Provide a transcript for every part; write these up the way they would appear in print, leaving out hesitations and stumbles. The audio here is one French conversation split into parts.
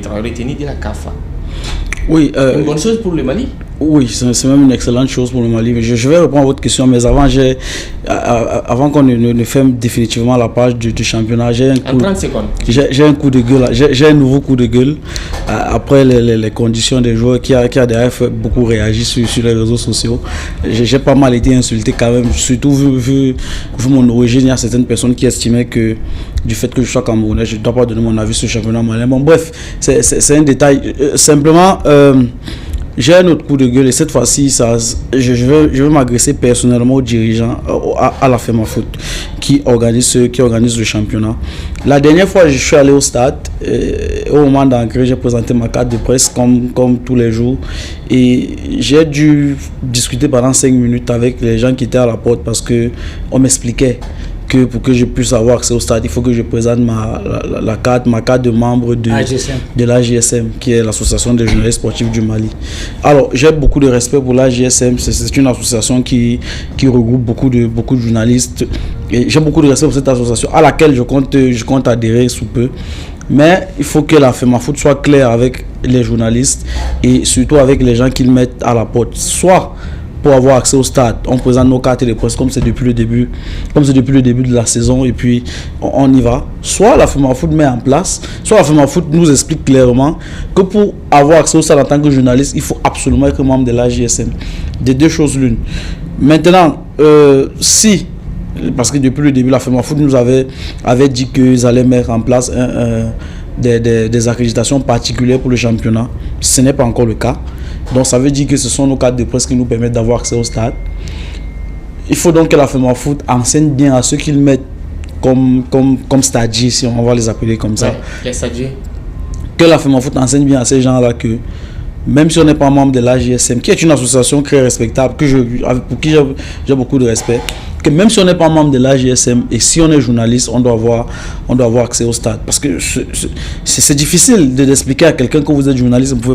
étant retenu de la CAF. Oui, une bonne chose pour le Mali. Oui, c'est même une excellente chose pour le Mali. Mais je vais reprendre votre question, mais avant qu'on ne ferme définitivement la page du championnat, j'ai un coup de gueule, j'ai un nouveau coup de gueule après les conditions des joueurs qui a d'ailleurs fait beaucoup réagir sur les réseaux sociaux. J'ai pas mal été insulté quand même, surtout vu mon origine. Il y a certaines personnes qui estimaient que du fait que je sois camerounais, je ne dois pas donner mon avis sur le championnat malien. Bon, bref, c'est un détail. Simplement, j'ai un autre coup de gueule et cette fois-ci, je veux m'agresser personnellement aux dirigeants, à la FEMAFOOT qui organise le championnat. La dernière fois, je suis allé au stade, au moment d'entrée, j'ai présenté ma carte de presse comme tous les jours et j'ai dû discuter pendant 5 minutes avec les gens qui étaient à la porte parce qu'on m'expliquait que pour que je puisse avoir accès au stade, il faut que je présente ma carte de membre de l'AJSM, qui est l'association des journalistes sportifs du Mali. Alors, j'ai beaucoup de respect pour l'AJSM, c'est une association qui regroupe beaucoup de journalistes. Et j'ai beaucoup de respect pour cette association à laquelle je compte adhérer sous peu. Mais il faut que la FEMAFOOT soit claire avec les journalistes et surtout avec les gens qu'ils mettent à la porte. Soit pour avoir accès au stade, on présente nos cartes de presse comme c'est depuis le début de la saison et puis on y va. Soit la FEMAFOOT met en place, soit la FEMAFOOT nous explique clairement que pour avoir accès au stade en tant que journaliste, il faut absolument être membre de l'AJSM. Des deux choses l'une. Maintenant, parce que depuis le début, la FEMAFOOT nous avait dit qu'ils allaient mettre en place des accréditations particulières pour le championnat. Ce n'est pas encore le cas. Donc ça veut dire que ce sont nos cartes de presse qui nous permettent d'avoir accès au stade. Il faut donc que la FEMAFOOT enseigne bien à ceux qu'ils mettent comme stadiers, si on va les appeler comme ça. Ouais, les stadiers. Que la FEMAFOOT enseigne bien à ces gens-là que même si on n'est pas membre de l'AJSM, qui est une association très respectable, pour qui j'ai beaucoup de respect, que même si on n'est pas membre de l'AJSM et si on est journaliste, on doit avoir accès au stade. Parce que c'est difficile d'expliquer à quelqu'un que vous êtes journaliste, vous ne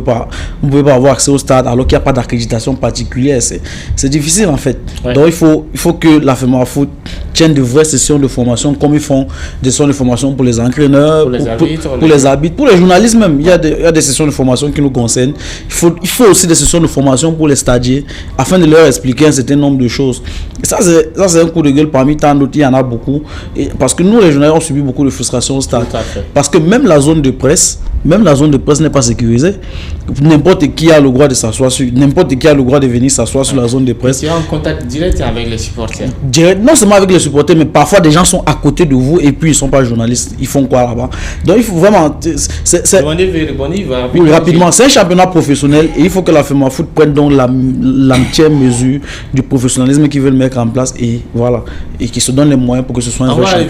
pouvez pas avoir accès au stade alors qu'il n'y a pas d'accréditation particulière. C'est difficile en fait. Ouais. Donc il faut que la FEMAFOOT tienne de vraies sessions de formation comme ils font des sessions de formation pour les entraîneurs, pour les arbitres, pour les journalistes même. Il y a des sessions de formation qui nous concernent. Il faut aussi des sessions de formation pour les stadiers afin de leur expliquer un certain nombre de choses. Et ça c'est un coup de gueule parmi tant d'autres, il y en a beaucoup. Et parce que nous, les journalistes, on subit beaucoup de frustration au stade. Parce que même la zone de presse n'est pas sécurisée. N'importe qui a le droit de s'asseoir n'importe qui a le droit de venir s'asseoir sur la zone de presse. Tu es en contact direct avec les supporters. Non seulement avec les supporters, mais parfois des gens sont à côté de vous et puis ils ne sont pas journalistes. Ils font quoi là-bas? Donc il faut vraiment... Oui, rapidement. C'est un championnat professionnel et il faut que la FEMAFOOT prenne donc l'entière mesure du professionnalisme qu'ils veulent mettre en place et voilà. Et qu'ils se donnent les moyens pour que ce soit un vrai championnat.